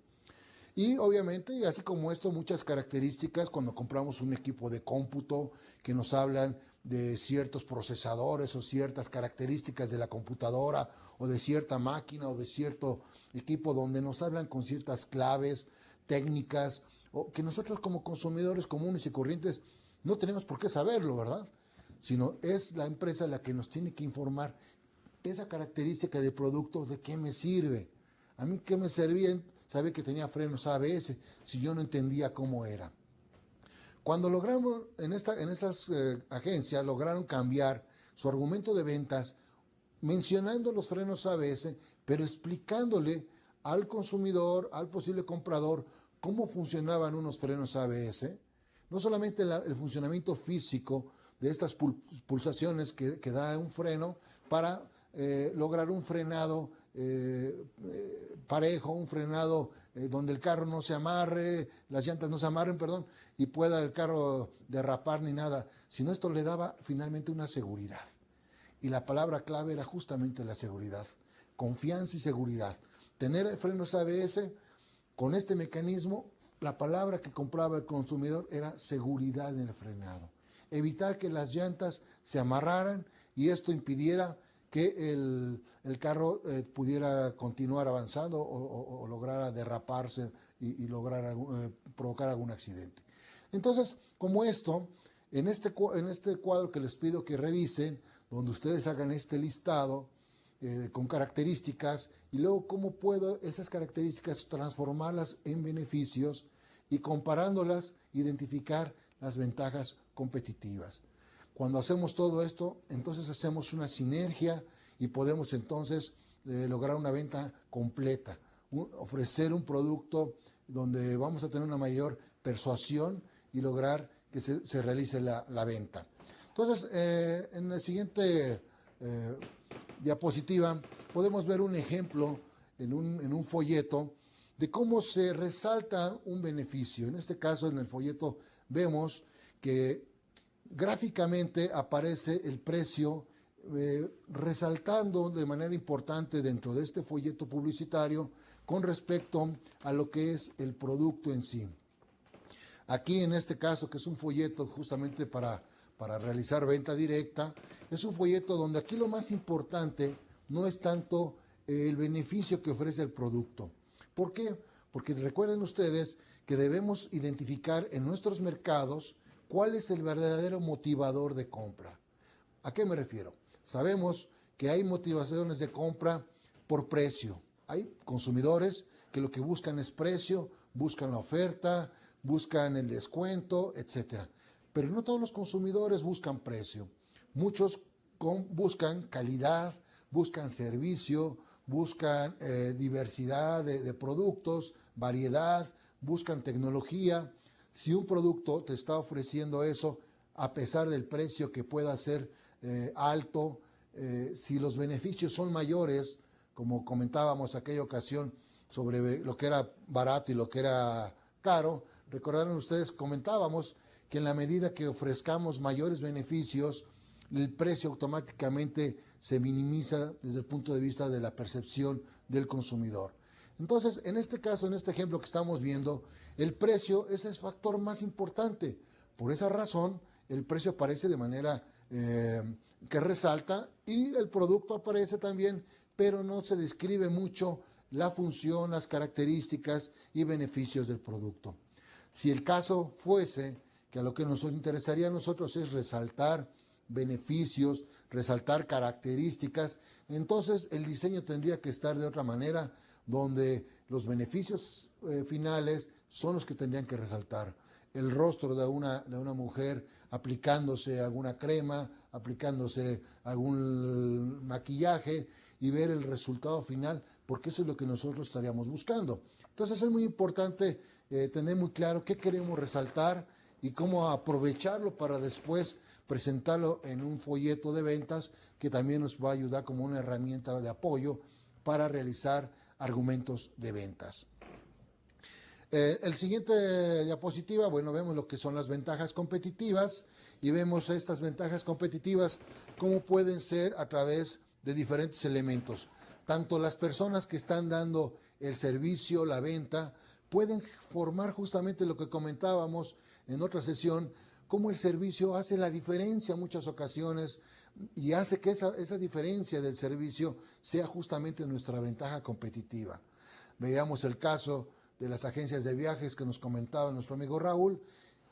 Y obviamente, y así como esto, muchas características cuando compramos un equipo de cómputo que nos hablan de ciertos procesadores o ciertas características de la computadora o de cierta máquina o de cierto equipo donde nos hablan con ciertas claves técnicas o que nosotros como consumidores comunes y corrientes no tenemos por qué saberlo, ¿verdad? Sino es la empresa la que nos tiene que informar esa característica del producto, de qué me sirve. A mí qué me servía saber que tenía frenos ABS si yo no entendía cómo era. Cuando logramos, en estas agencias, lograron cambiar su argumento de ventas mencionando los frenos ABS, pero explicándole al consumidor, al posible comprador, cómo funcionaban unos frenos ABS. No solamente el funcionamiento físico de estas pulsaciones que da un freno para lograr un frenado parejo, un frenado donde el carro no se amarre, las llantas no se amarren, perdón, y pueda el carro derrapar ni nada, sino esto le daba finalmente una seguridad. Y la palabra clave era justamente la seguridad, confianza y seguridad. Tener frenos ABS con este mecanismo, la palabra que compraba el consumidor era seguridad en el frenado. Evitar que las llantas se amarraran y esto impidiera que el carro pudiera continuar avanzando o lograra derraparse y lograr provocar algún accidente. Entonces, como esto, en este cuadro que les pido que revisen, donde ustedes hagan este listado con características y luego cómo puedo esas características transformarlas en beneficios y comparándolas, identificar las ventajas competitivas. Cuando hacemos todo esto, entonces hacemos una sinergia y podemos entonces lograr una venta completa, ofrecer un producto donde vamos a tener una mayor persuasión y lograr que se realice la venta. Entonces, en la siguiente diapositiva podemos ver un ejemplo en un folleto de cómo se resalta un beneficio. En este caso, en el folleto vemos que gráficamente aparece el precio resaltando de manera importante dentro de este folleto publicitario con respecto a lo que es el producto en sí. Aquí en este caso, que es un folleto justamente para realizar venta directa, es un folleto donde aquí lo más importante no es tanto el beneficio que ofrece el producto. ¿Por qué? Porque recuerden ustedes que debemos identificar en nuestros mercados cuál es el verdadero motivador de compra. ¿A qué me refiero? Sabemos que hay motivaciones de compra por precio. Hay consumidores que lo que buscan es precio, buscan la oferta, buscan el descuento, etc. Pero no todos los consumidores buscan precio. Muchos buscan calidad, buscan servicio, buscan diversidad de productos, variedad, buscan tecnología. Si un producto te está ofreciendo eso, a pesar del precio que pueda ser alto, si los beneficios son mayores, como comentábamos aquella ocasión sobre lo que era barato y lo que era caro, recordaron ustedes, comentábamos que en la medida que ofrezcamos mayores beneficios, el precio automáticamente se minimiza desde el punto de vista de la percepción del consumidor. Entonces, en este caso, en este ejemplo que estamos viendo, el precio es el factor más importante. Por esa razón, el precio aparece de manera que resalta y el producto aparece también, pero no se describe mucho la función, las características y beneficios del producto. Si el caso fuese que a lo que nos interesaría a nosotros es resaltar beneficios, resaltar características, entonces el diseño tendría que estar de otra manera, donde los beneficios finales son los que tendrían que resaltar. El rostro de una mujer aplicándose alguna crema, aplicándose algún maquillaje y ver el resultado final, porque eso es lo que nosotros estaríamos buscando. Entonces es muy importante tener muy claro qué queremos resaltar y cómo aprovecharlo para después presentarlo en un folleto de ventas que también nos va a ayudar como una herramienta de apoyo para realizar argumentos de ventas. El siguiente diapositiva, bueno, vemos lo que son las ventajas competitivas y vemos estas ventajas competitivas cómo pueden ser a través de diferentes elementos. Tanto las personas que están dando el servicio, la venta, pueden formar justamente lo que comentábamos en otra sesión, cómo el servicio hace la diferencia en muchas ocasiones y hace que esa diferencia del servicio sea justamente nuestra ventaja competitiva. Veíamos el caso de las agencias de viajes que nos comentaba nuestro amigo Raúl.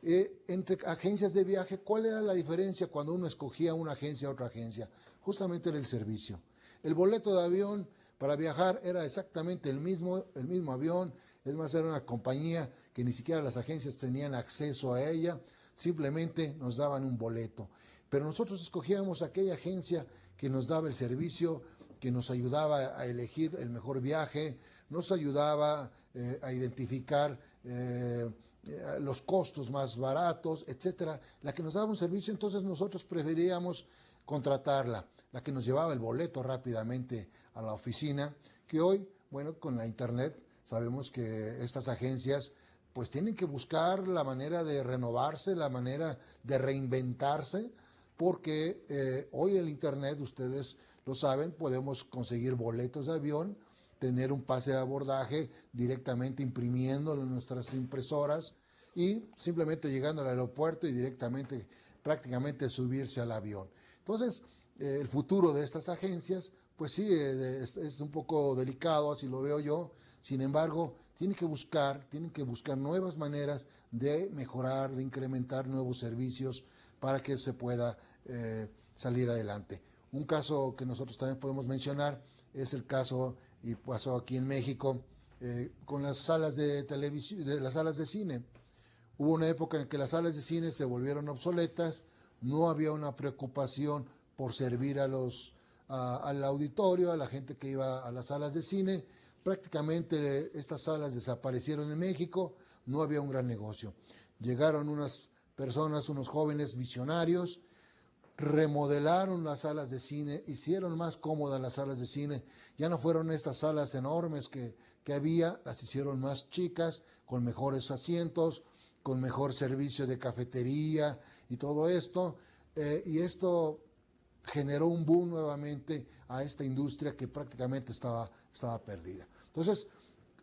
Entre agencias de viaje, ¿cuál era la diferencia cuando uno escogía una agencia a otra agencia? Justamente era el servicio. El boleto de avión para viajar era exactamente el mismo avión, es más, era una compañía que ni siquiera las agencias tenían acceso a ella, simplemente nos daban un boleto. Pero nosotros escogíamos aquella agencia que nos daba el servicio, que nos ayudaba a elegir el mejor viaje, nos ayudaba a identificar los costos más baratos, etcétera, la que nos daba un servicio. Entonces nosotros preferíamos contratarla, la que nos llevaba el boleto rápidamente a la oficina, que hoy, bueno, con la internet sabemos que estas agencias pues tienen que buscar la manera de renovarse, la manera de reinventarse, porque hoy el internet, ustedes lo saben, podemos conseguir boletos de avión, tener un pase de abordaje directamente imprimiéndolo en nuestras impresoras y simplemente llegando al aeropuerto y directamente prácticamente subirse al avión. Entonces, el futuro de estas agencias, pues sí, es un poco delicado, así lo veo yo. Sin embargo, tienen que buscar nuevas maneras de mejorar, de incrementar nuevos servicios para que se pueda salir adelante. Un caso que nosotros también podemos mencionar es el caso, y pasó aquí en México, con las salas de televisión, las salas de cine. Hubo una época en que las salas de cine se volvieron obsoletas, no había una preocupación por servir al auditorio, a la gente que iba a las salas de cine. Prácticamente estas salas desaparecieron en México, no había un gran negocio. Llegaron unas personas, unos jóvenes visionarios, remodelaron las salas de cine, hicieron más cómodas las salas de cine, ya no fueron estas salas enormes que había, las hicieron más chicas, con mejores asientos, con mejor servicio de cafetería y todo esto, y esto generó un boom nuevamente a esta industria que prácticamente estaba perdida. Entonces,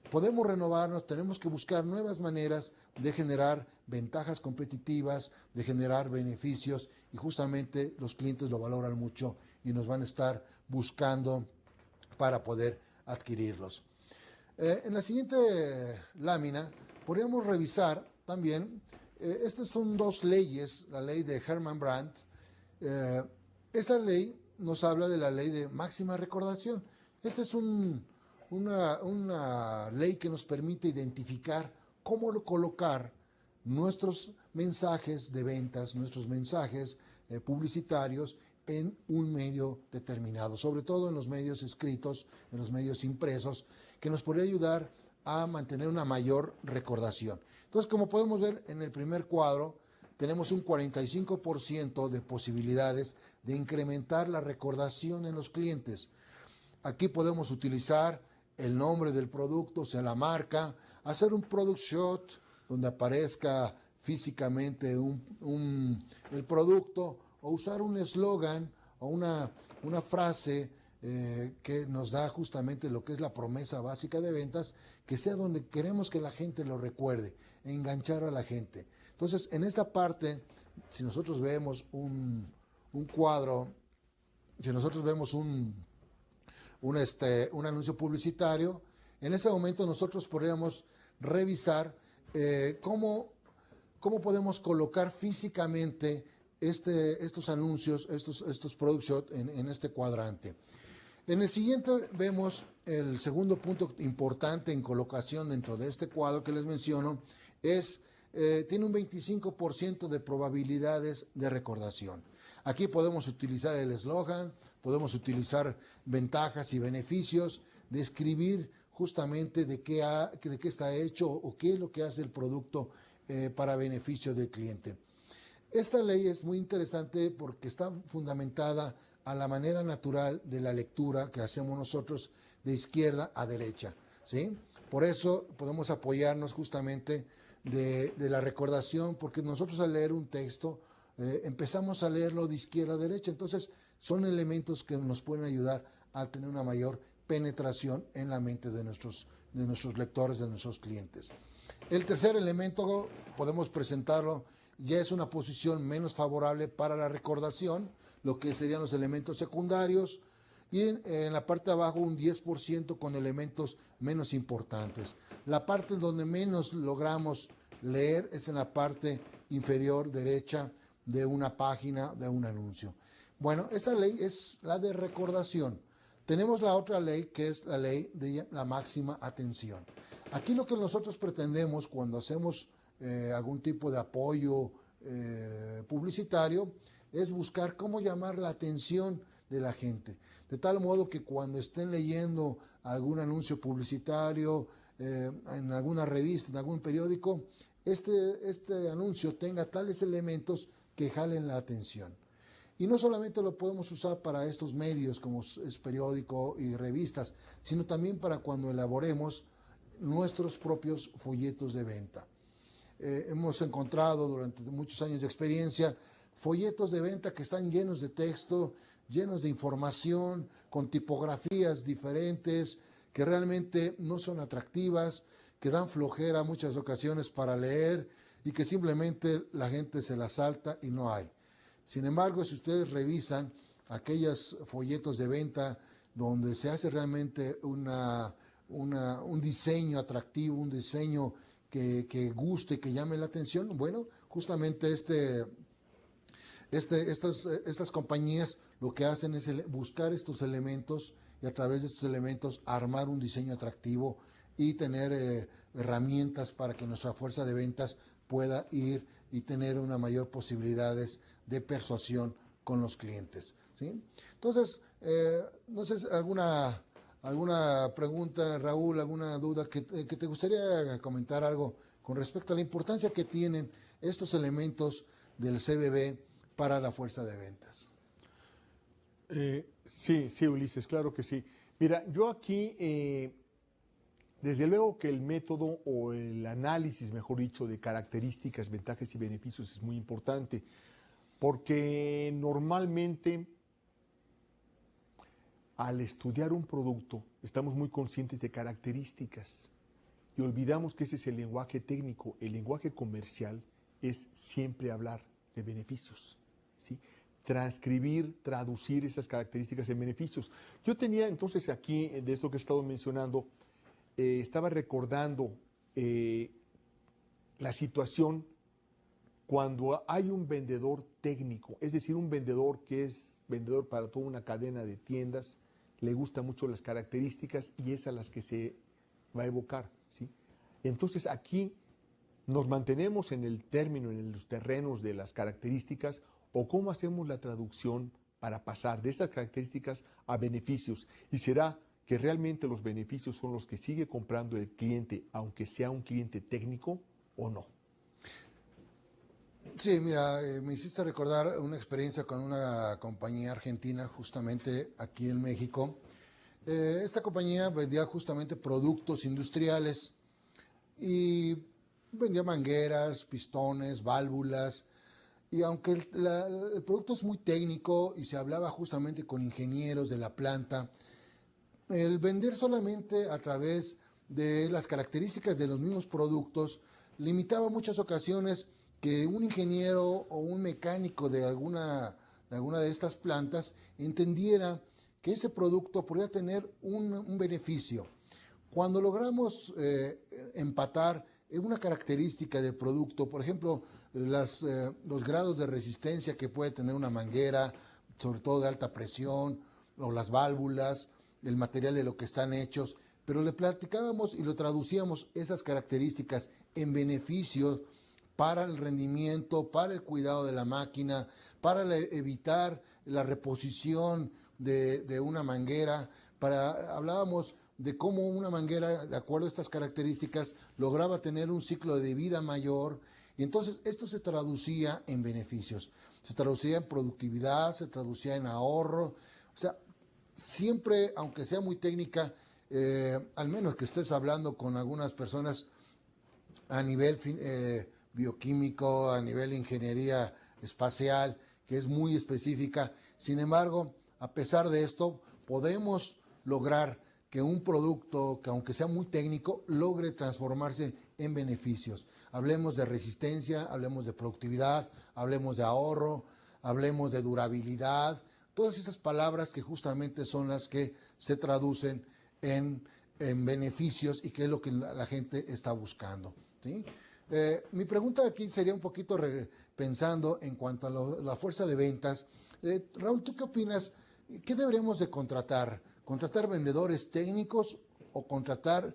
podemos renovarnos, tenemos que buscar nuevas maneras de generar ventajas competitivas, de generar beneficios, y justamente los clientes lo valoran mucho y nos van a estar buscando para poder adquirirlos. En la siguiente lámina podríamos revisar también, estas son dos leyes, la ley de Hermann Brandt. Esa ley nos habla de la ley de máxima recordación. Esta es una ley que nos permite identificar cómo colocar nuestros mensajes de ventas, nuestros mensajes publicitarios en un medio determinado, sobre todo en los medios escritos, en los medios impresos, que nos podría ayudar a mantener una mayor recordación. Entonces, como podemos ver en el primer cuadro, tenemos un 45% de posibilidades de incrementar la recordación en los clientes. Aquí podemos utilizar el nombre del producto, o sea, la marca, hacer un product shot donde aparezca físicamente el producto, o usar un eslogan o una frase que nos da justamente lo que es la promesa básica de ventas, que sea donde queremos que la gente lo recuerde, enganchar a la gente. Entonces, en esta parte, si nosotros vemos un cuadro, si nosotros vemos un anuncio publicitario, en ese momento nosotros podríamos revisar cómo podemos colocar físicamente estos anuncios, estos product shots en este cuadrante. En el siguiente vemos el segundo punto importante en colocación dentro de este cuadro que les menciono, tiene un 25% de probabilidades de recordación. Aquí podemos utilizar el eslogan, podemos utilizar ventajas y beneficios, describir justamente de qué está hecho o qué es lo que hace el producto para beneficio del cliente. Esta ley es muy interesante porque está fundamentada a la manera natural de la lectura que hacemos nosotros de izquierda a derecha, ¿sí? Por eso podemos apoyarnos justamente de la recordación, porque nosotros al leer un texto empezamos a leerlo de izquierda a derecha. Entonces son elementos que nos pueden ayudar a tener una mayor penetración en la mente de nuestros lectores, de nuestros clientes. El tercer elemento, podemos presentarlo, ya es una posición menos favorable para la recordación, lo que serían los elementos secundarios, y en la parte de abajo un 10% con elementos menos importantes. La parte donde menos logramos leer es en la parte inferior derecha de una página, de un anuncio. Bueno, esa ley es la de recordación. Tenemos la otra ley, que es la ley de la máxima atención. Aquí lo que nosotros pretendemos cuando hacemos algún tipo de apoyo publicitario es buscar cómo llamar la atención de la gente, de tal modo que cuando estén leyendo algún anuncio publicitario en alguna revista, en algún periódico, este anuncio tenga tales elementos que jalen la atención. Y no solamente lo podemos usar para estos medios como es periódico y revistas, sino también para cuando elaboremos nuestros propios folletos de venta. Hemos encontrado durante muchos años de experiencia folletos de venta que están llenos de texto, llenos de información, con tipografías diferentes, que realmente no son atractivas, que dan flojera muchas ocasiones para leer y que simplemente la gente se las salta y no hay. Sin embargo, si ustedes revisan aquellos folletos de venta donde se hace realmente un diseño atractivo, un diseño que guste, que llame la atención, bueno, justamente estas compañías lo que hacen es buscar estos elementos y a través de estos elementos armar un diseño atractivo y tener herramientas para que nuestra fuerza de ventas pueda ir y tener una mayor posibilidades de persuasión con los clientes, ¿sí? Entonces, no sé, alguna pregunta, Raúl, alguna duda que te gustaría comentar algo con respecto a la importancia que tienen estos elementos del CBB para la fuerza de ventas. Sí, Ulises, claro que sí. Mira, yo aquí, desde luego que el método o el análisis, mejor dicho, de características, ventajas y beneficios es muy importante, porque normalmente al estudiar un producto estamos muy conscientes de características y olvidamos que ese es el lenguaje técnico. El lenguaje comercial es siempre hablar de beneficios, ¿sí? Transcribir, traducir esas características en beneficios. Yo tenía entonces aquí, de esto que he estado mencionando, estaba recordando la situación cuando hay un vendedor técnico, es decir, un vendedor que es vendedor para toda una cadena de tiendas, le gustan mucho las características y es a las que se va a evocar, ¿sí? Entonces aquí nos mantenemos en el término, en los terrenos de las características, o cómo hacemos la traducción para pasar de esas características a beneficios. Y será que realmente los beneficios son los que sigue comprando el cliente, aunque sea un cliente técnico o no. Sí, mira, me hiciste recordar una experiencia con una compañía argentina justamente aquí en México. Esta compañía vendía justamente productos industriales y vendía mangueras, pistones, válvulas, y aunque el producto es muy técnico y se hablaba justamente con ingenieros de la planta, el vender solamente a través de las características de los mismos productos limitaba muchas ocasiones que un ingeniero o un mecánico de alguna de estas plantas entendiera que ese producto podría tener un beneficio. Cuando logramos empatar en una característica del producto, por ejemplo, los grados de resistencia que puede tener una manguera, sobre todo de alta presión, o las válvulas, el material de lo que están hechos, pero le platicábamos y lo traducíamos esas características en beneficios para el rendimiento, para el cuidado de la máquina, para evitar la reposición de una manguera. Hablábamos de cómo una manguera, de acuerdo a estas características, lograba tener un ciclo de vida mayor, y entonces esto se traducía en beneficios, se traducía en productividad, se traducía en ahorro. O sea, siempre, aunque sea muy técnica, al menos que estés hablando con algunas personas a nivel bioquímico, a nivel de ingeniería espacial, que es muy específica. Sin embargo, a pesar de esto, podemos lograr que un producto, que aunque sea muy técnico, logre transformarse en beneficios. Hablemos de resistencia, hablemos de productividad, hablemos de ahorro, hablemos de durabilidad, todas esas palabras que justamente son las que se traducen en beneficios y que es lo que la gente está buscando, ¿sí? Mi pregunta aquí sería un poquito pensando en cuanto a la fuerza de ventas. Raúl, ¿tú qué opinas? ¿Qué deberíamos de contratar? ¿Contratar vendedores técnicos o contratar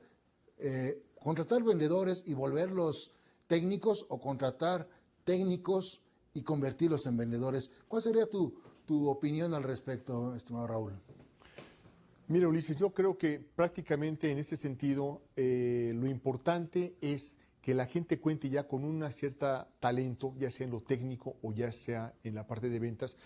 vendedores y volverlos técnicos o contratar técnicos y convertirlos en vendedores? ¿Cuál sería tu opinión al respecto, estimado Raúl? Mira, Ulises, yo creo que prácticamente en este sentido lo importante es que la gente cuente ya con un cierto talento, ya sea en lo técnico o ya sea en la parte de ventas,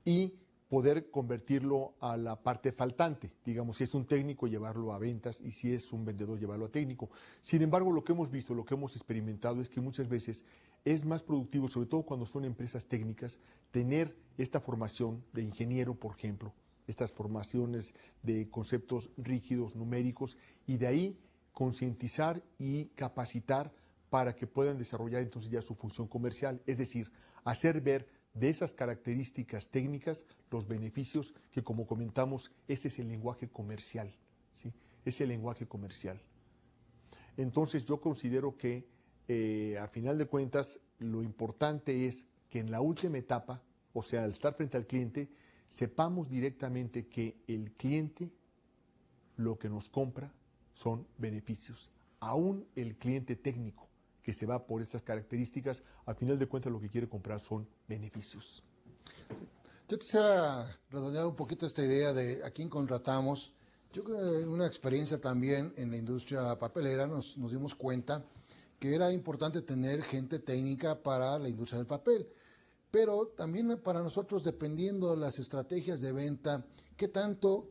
y poder convertirlo a la parte faltante. Digamos, si es un técnico, llevarlo a ventas, y si es un vendedor, llevarlo a técnico. Sin embargo, lo que hemos visto, lo que hemos experimentado es que muchas veces es más productivo, sobre todo cuando son empresas técnicas, tener esta formación de ingeniero, por ejemplo, estas formaciones de conceptos rígidos, numéricos, y de ahí concientizar y capacitar para que puedan desarrollar entonces ya su función comercial, es decir, hacer ver de esas características técnicas los beneficios que, como comentamos, ese es el lenguaje comercial, ¿sí? Es el lenguaje comercial. Entonces yo considero que a final de cuentas lo importante es que en la última etapa, o sea, al estar frente al cliente, sepamos directamente que el cliente lo que nos compra son beneficios. Aún el cliente técnico que se va por estas características, al final de cuentas lo que quiere comprar son beneficios. Sí. Yo quisiera redondear un poquito esta idea de a quién contratamos. Yo una experiencia también en la industria papelera nos dimos cuenta que era importante tener gente técnica para la industria del papel, pero también para nosotros, dependiendo de las estrategias de venta,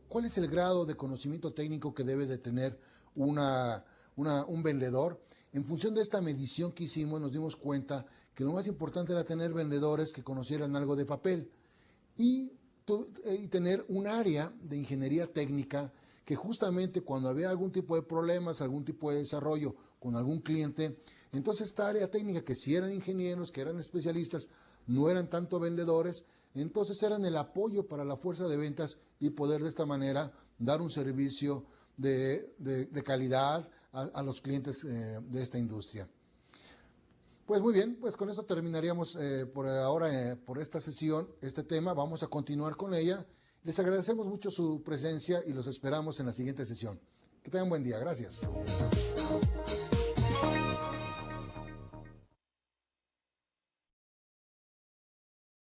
cuál es el grado de conocimiento técnico que debe de tener un vendedor. En función de esta medición que hicimos, nos dimos cuenta que lo más importante era tener vendedores que conocieran algo de papel y tener un área de ingeniería técnica que justamente cuando había algún tipo de problemas, algún tipo de desarrollo con algún cliente, entonces esta área técnica, que si eran ingenieros, que eran especialistas, no eran tanto vendedores, entonces eran el apoyo para la fuerza de ventas y poder de esta manera dar un servicio de calidad a los clientes de esta industria. Pues muy bien, pues con eso terminaríamos por ahora, por esta sesión, este tema. Vamos a continuar con ella. Les agradecemos mucho su presencia y los esperamos en la siguiente sesión. Que tengan buen día. Gracias.